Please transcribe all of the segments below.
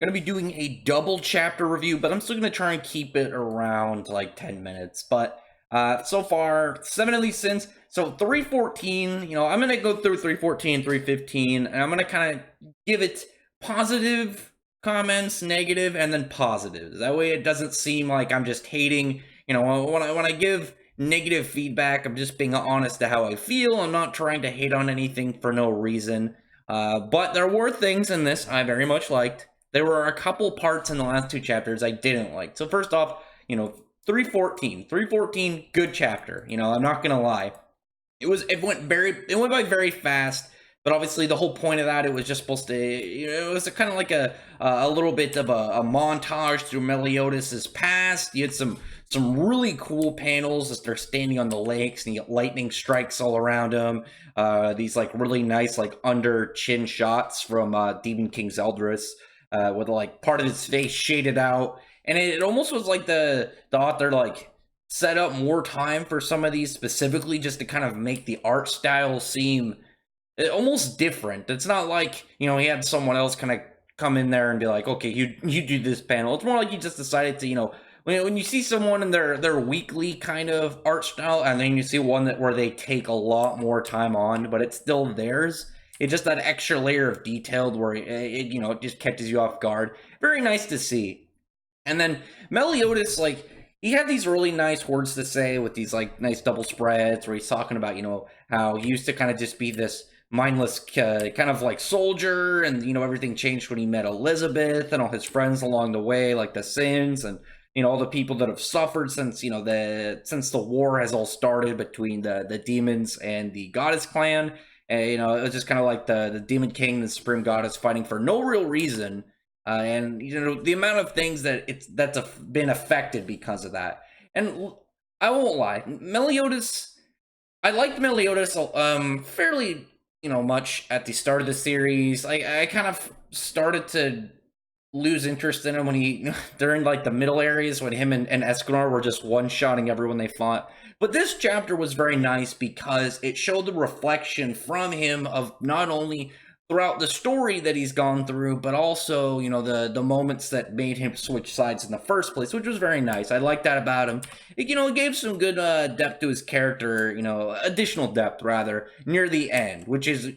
Going to be doing a double chapter review, but I'm still going to try and keep it around like 10 minutes. But so far, 7 of these sins. So 314, I'm going to go through 314, 315, and I'm going to kind of give it positive comments, negative, and then positives. That way it doesn't seem like I'm just hating. When I give negative feedback, I'm just being honest to how I feel. I'm not trying to hate on anything for no reason. But there were things in this I very much liked. There were a couple parts in the last two chapters I didn't like. So first off, 314. 314, good chapter. I'm not gonna lie. It went by very fast, but obviously the whole point of that, it was just supposed to, it was kind of like a little bit of a montage through Meliodas' past. You had some really cool panels as they're standing on the lakes and you get lightning strikes all around them. These like really nice like under chin shots from Demon King Zeldris, with like part of his face shaded out, and it almost was like the author like set up more time for some of these specifically just to kind of make the art style seem almost different. It's not like he had someone else kind of come in there and be like, okay, you do this panel. It's more like you just decided to when you see someone in their weekly kind of art style, and then you see one where they take a lot more time on, but it's still theirs. It's just that extra layer of detailed where it just catches you off guard. Very nice to see. And then Meliodas, like, he had these really nice words to say with these like nice double spreads where he's talking about how he used to kind of just be this mindless kind of like soldier, and everything changed when he met Elizabeth and all his friends along the way, like the Sins, and all the people that have suffered since the war has all started between the demons and the goddess clan. And it was just kind of like the demon king and the supreme goddess fighting for no real reason. And the amount of things that's been affected because of that. And I won't lie, Meliodas, I liked Meliodas fairly much at the start of the series. I kind of started to lose interest in him when he during like the middle areas when him and Escanor were just one-shotting everyone they fought. But this chapter was very nice because it showed the reflection from him of not only throughout the story that he's gone through, but also the moments that made him switch sides in the first place, which was very nice. I like that about him. It gave some good depth to his character, additional depth rather near the end, which is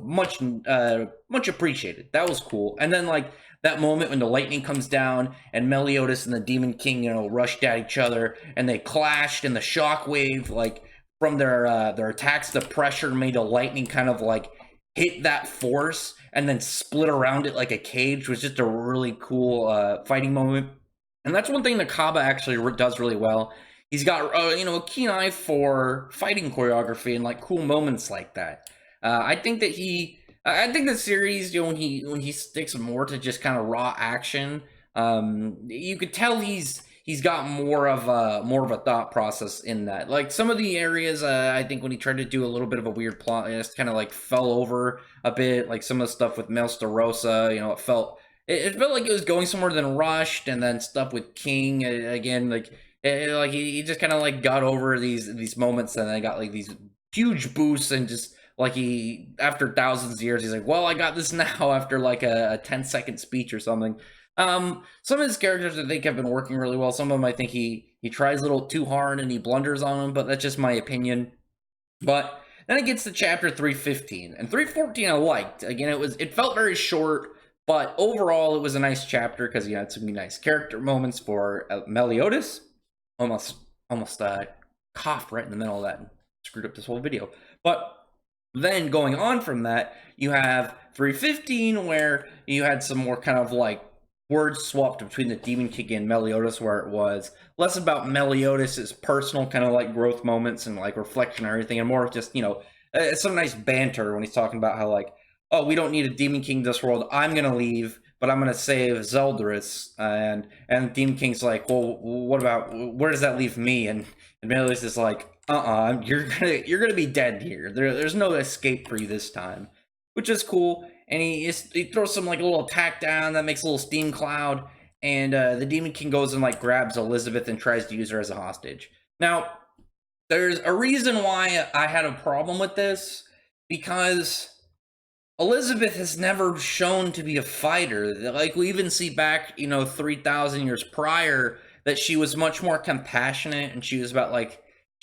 much appreciated. That was cool. And then like that moment when the lightning comes down and Meliodas and the Demon King, rushed at each other and they clashed, and the shockwave, like from their attacks, the pressure made the lightning kind of like hit that force and then split around it like a cage, was just a really cool fighting moment. And that's one thing Nakaba actually does really well. He's got a keen eye for fighting choreography and like cool moments like that. I think the series, when he sticks more to just kind of raw action, you could tell he's got more of a thought process in that. Like some of the areas, I think when he tried to do a little bit of a weird plot, it just kind of like fell over a bit. Like some of the stuff with Melstarosa, it felt like it was going somewhere, then rushed, and then stuff with King again, like he just kind of like got over these moments, and then got like these huge boosts, and just like he, after thousands of years, he's like, well, I got this now after like a 10-second speech or something. Some of his characters I think have been working really well. Some of them I think he tries a little too hard and he blunders on them, but that's just my opinion. But then it gets to chapter 315, and 314 I liked. Again, it felt very short, but overall it was a nice chapter because you had some nice character moments for Meliodas. Almost coughed right in the middle of that and screwed up this whole video. But then going on from that, you have 315 where you had some more kind of like words swapped between the Demon King and Meliodas, where it was less about Meliodas' personal kind of like growth moments and like reflection and everything, and more of just some nice banter when he's talking about how like, oh, we don't need a Demon King in this world, I'm gonna leave, but I'm gonna save Zeldris. And Demon King's like, well, what about, where does that leave me? And Meliodas is like, you're gonna be dead here. There's no escape for you this time, which is cool. And he throws some like a little attack down that makes a little steam cloud, and the Demon King goes and like grabs Elizabeth and tries to use her as a hostage. Now, there's a reason why I had a problem with this, because Elizabeth has never shown to be a fighter. Like, we even see back, 3,000 years prior, that she was much more compassionate, and she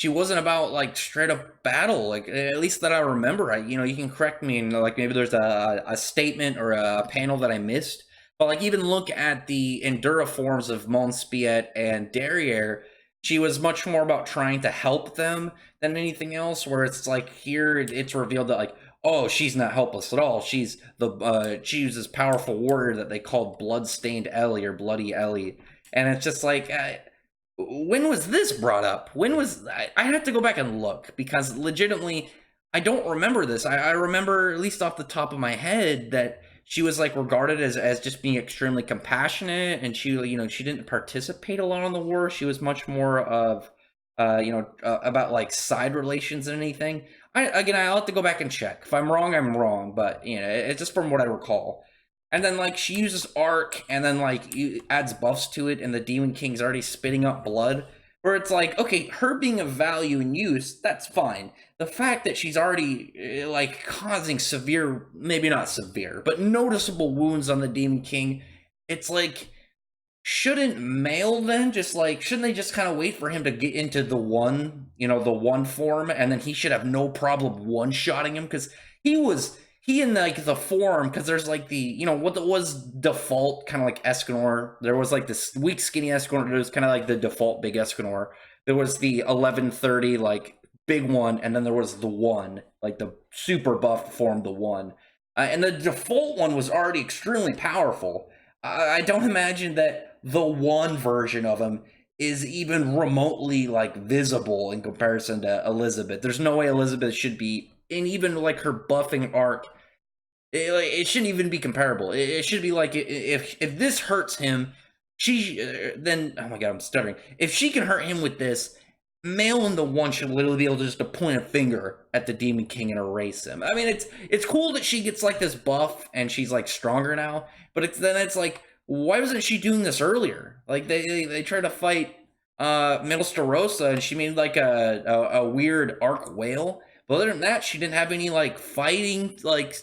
wasn't about like straight up battle. Like, at least that I remember. You can correct me, and like maybe there's a statement or a panel that I missed. But like, even look at the Endura forms of Mons Spiet and Derriere. She was much more about trying to help them than anything else. Where it's like here, it's revealed that like, oh, she's not helpless at all. She's this powerful warrior that they called Bloodstained Ellie or Bloody Ellie, and it's just like, when was this brought up? I have to go back and look because legitimately, I don't remember this. I remember, at least off the top of my head, that she was like regarded as just being extremely compassionate, and she didn't participate a lot in the war. She was much more of about like side relations than anything. I'll have to go back and check. If I'm wrong, I'm wrong. But it's just from what I recall. And then like she uses arc, and then like adds buffs to it, and the Demon King's already spitting up blood. Where it's like, okay, her being of value and use, that's fine. The fact that she's already like causing severe, maybe not severe, but noticeable wounds on the Demon King, it's like, shouldn't Mail then just like, shouldn't they just kind of wait for him to get into the one form, and then he should have no problem one-shotting him? Because he in like the form, because there's like what was default kind of like Escanor. There was like this weak skinny Escanor. It was kind of like the default big Escanor. There was the 1130 like big one, and then there was the one, like the super buff form, the one. And the default one was already extremely powerful. I don't imagine that the one version of him is even remotely like visible in comparison to Elizabeth. There's no way Elizabeth should be, and even like her buffing arc, it shouldn't even be comparable. It should be like, if this hurts him, then, oh my god, I'm stuttering. If she can hurt him with this, Mail in the one should literally be able to just to point a finger at the Demon King and erase him. I mean, it's cool that she gets like this buff and she's like stronger now, but it's like, why wasn't she doing this earlier? Like they tried to fight Starossa, and she made like a weird arc whale. But other than that, she didn't have any like fighting like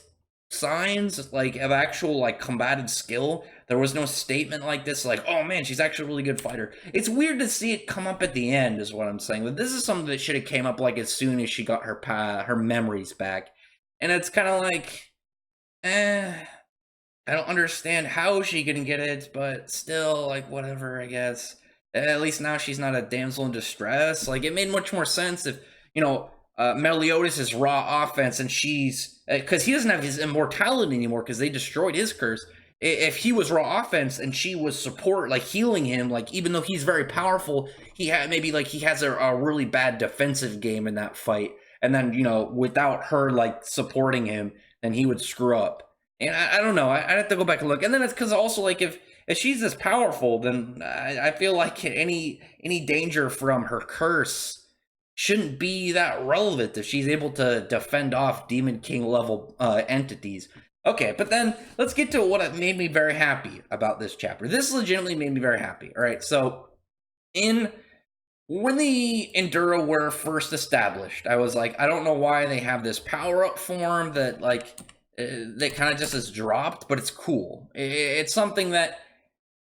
signs like of actual like combative skill. There was no statement like this, like, oh man, she's actually a really good fighter. It's weird to see it come up at the end, is what I'm saying. But this is something that should have came up like as soon as she got her memories back. And it's kind of like, I don't understand how she can get it, but still, like, whatever, I guess. At least now she's not a damsel in distress. Like, it made much more sense if, Meliodas is raw offense, and she's, because he doesn't have his immortality anymore because they destroyed his curse. If he was raw offense and she was support, like healing him, like even though he's very powerful, he has a really bad defensive game in that fight. And then, without her like supporting him, then he would screw up. And I don't know. I'd have to go back and look. And then it's because also like if she's this powerful, then I feel like any danger from her curse shouldn't be that relevant if she's able to defend off Demon King level entities. Okay, but then let's get to what made me very happy about this chapter. This legitimately made me very happy. All right, so when the Endura were first established, I was like, I don't know why they have this power-up form that like that kind of just is dropped, but it's cool. It's something that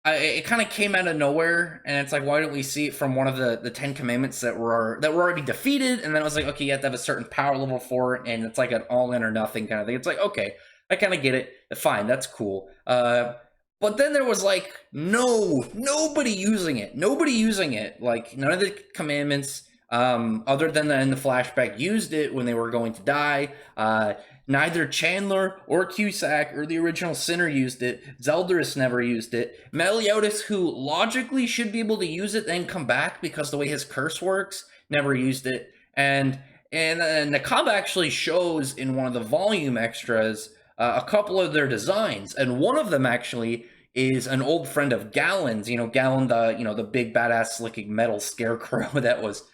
it kind of came out of nowhere, and it's like, why don't we see it from one of the 10 commandments that were already defeated? And then I was like, okay, you have to have a certain power level for it, and it's like an all-in or nothing kind of thing. It's like, okay, I kind of get it. Fine, that's cool. But then there was like, nobody using it. Nobody using it. Like, none of the commandments, other than in the flashback, used it when they were going to die. Neither Chandler or Cusack or the original Sinner used it. Zeldris never used it. Meliodas, who logically should be able to use it, then come back because the way his curse works, never used it. And Nakaba actually shows in one of the volume extras a couple of their designs, and one of them actually is an old friend of Galen's. Galen, the big badass looking metal scarecrow that was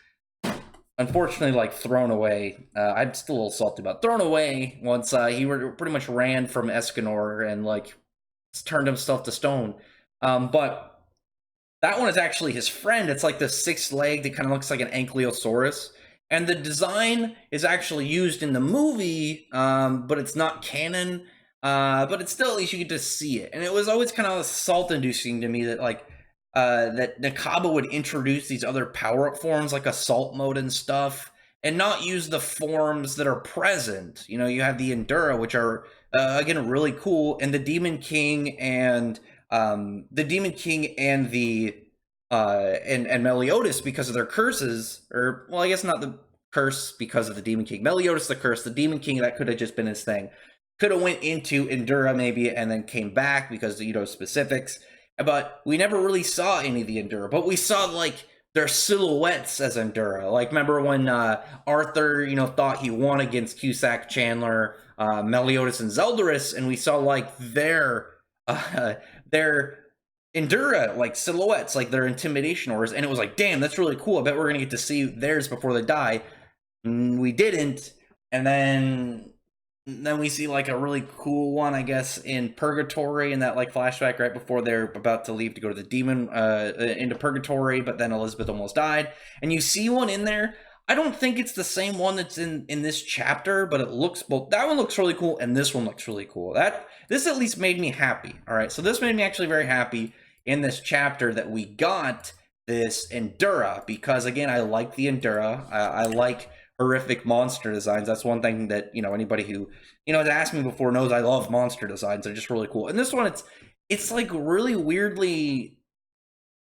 unfortunately like thrown away. I'm still a little salty about thrown away once he pretty much ran from Escanor and like turned himself to stone. But that one is actually his friend. It's like the sixth leg that kind of looks like an ankylosaurus. and the design is actually used in the movie, but it's not canon. But it's still, at least you get to see it, and it was always kind of salt-inducing to me that like that Nakaba would introduce these other power-up forms like assault mode and stuff, and not use the forms that are present. You know, you have the Endura, which are again really cool, and the Demon King and the and Meliodas, because of their curses, or well, I guess not the curse because of the Demon King. Meliodas the curse, the Demon King, that could have just been his thing. Could have went into Endura maybe and then came back because of, specifics. But we never really saw any of the Endura. But we saw like their silhouettes as Endura. Like remember when Arthur, thought he won against Cusack, Chandler, Meliodas, and Zeldaris, and we saw like their Endura like silhouettes, like their intimidation auras, and it was like, damn, that's really cool. I bet we're gonna get to see theirs before they die. We didn't, and then we see like a really cool one, I guess, in Purgatory, in that like flashback right before they're about to leave to go to the demon into Purgatory, but then Elizabeth almost died, and you see one in there. I don't think it's the same one that's in this chapter, but it looks both. That one looks really cool, and this one looks really cool. This at least made me happy. All right, so this made me actually very happy in this chapter that we got this Endura, because again, I like the Endura. I like horrific monster designs. That's one thing that anybody who has asked me before knows I love monster designs. They're just really cool. And this one, it's like really weirdly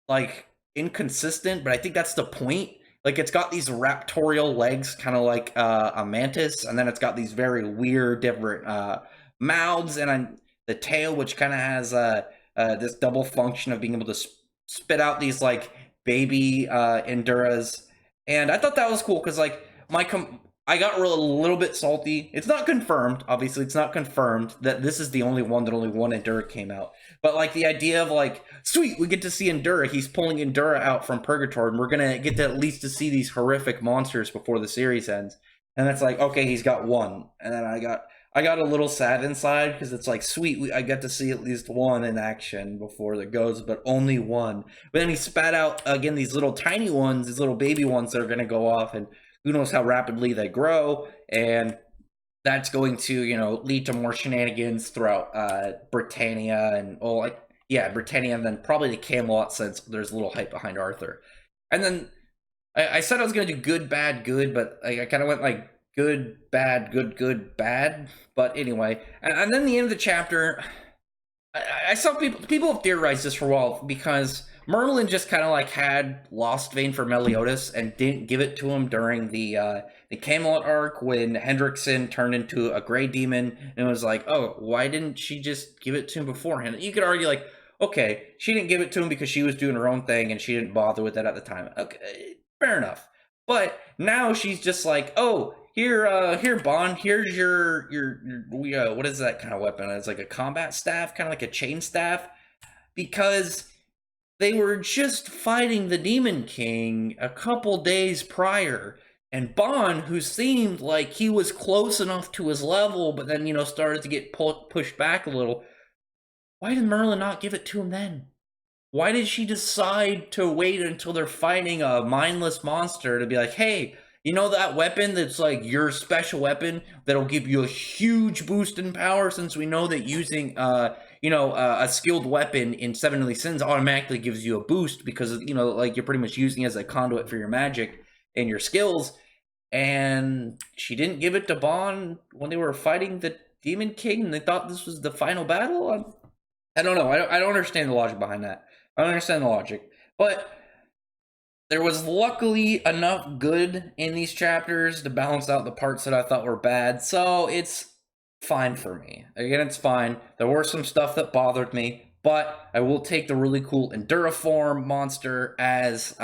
like inconsistent, but I think that's the point. Like it's got these raptorial legs, kind of like a mantis, and then it's got these very weird different mouths, and the tail, which kind of has this double function of being able to spit out these like baby Enduras. And I thought that was cool because like I got a little bit salty. It's not confirmed, obviously. It's not confirmed that this is the only one that only one Endura came out. But like the idea of like, sweet, we get to see Endura. He's pulling Endura out from Purgatory, and we're gonna get to at least to see these horrific monsters before the series ends. And it's like, okay, he's got one. And then I got a little sad inside because it's like, sweet, I got to see at least one in action before it goes, but only one. But then he spat out again these little tiny ones, these little baby ones that are gonna go off, and who knows how rapidly they grow, and that's going to, lead to more shenanigans throughout Britannia and Britannia, and then probably the Camelot, since there's a little hype behind Arthur. And then I said I was going to do good, bad, good, but I kind of went like good, bad, good, good, bad. But anyway, and then the end of the chapter, I saw people have theorized this for a while, because Merlin just kind of like had Lost Vein for Meliodas and didn't give it to him during the Camelot arc when Hendrickson turned into a gray demon, and it was like, oh, why didn't she just give it to him beforehand? You could argue like, okay, she didn't give it to him because she was doing her own thing and she didn't bother with it at the time. Okay, fair enough. But now she's just like, oh, here, Bond. Here's your what is that kind of weapon? It's like a combat staff, kind of like a chain staff, because they were just fighting the Demon King a couple days prior, and Bond, who seemed like he was close enough to his level, but then started to get pushed back a little. Why did Merlin not give it to him then? Why did she decide to wait until they're fighting a mindless monster to be like, hey, that weapon that's like your special weapon that'll give you a huge boost in power, since we know that using a skilled weapon in Seven Deadly Sins automatically gives you a boost, because like you're pretty much using it as a conduit for your magic and your skills. And she didn't give it to Bond when they were fighting the Demon King, and they thought this was the final battle. I don't know. I don't understand the logic behind that. I don't understand the logic, but there was luckily enough good in these chapters to balance out the parts that I thought were bad, so it's fine for me. Again, it's fine. There were some stuff that bothered me, but I will take the really cool Enduriform monster as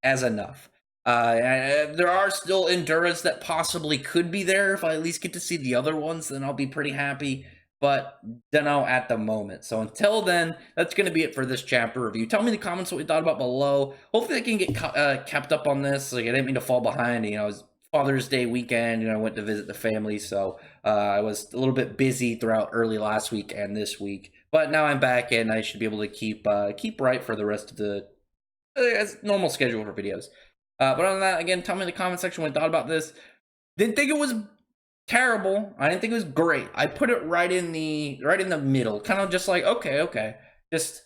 enough. There are still Enduras that possibly could be there. If I at least get to see the other ones, then I'll be pretty happy. But don't know at the moment. So until then, that's going to be it for this chapter review. Tell me in the comments what you thought about below. Hopefully I can get kept up on this. Like, I didn't mean to fall behind. It was Father's Day weekend. I went to visit the family. So I was a little bit busy throughout early last week and this week. But now I'm back, and I should be able to keep right for the rest of the normal schedule for videos. But other than that, again, tell me in the comment section what you thought about this. Didn't think it was terrible. I didn't think it was great. I put it right in the middle, kind of just like okay, just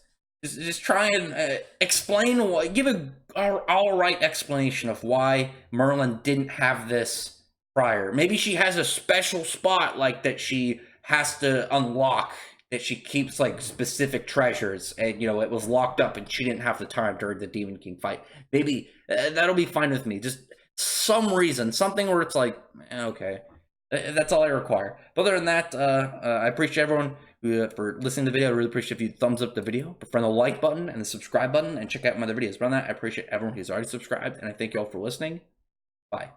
try and explain what, give a all right explanation of why Merlin didn't have this prior. Maybe she has a special spot like that she has to unlock, that she keeps like specific treasures, and you know it was locked up and she didn't have the time during the Demon King fight. Maybe that'll be fine with me. Just some reason, something where it's like okay. That's all I require. But other than that, I appreciate everyone for listening to the video. I really appreciate if you thumbs up the video, press the like button and the subscribe button, and check out my other videos. But on that, I appreciate everyone who's already subscribed, and I thank you all for listening. Bye.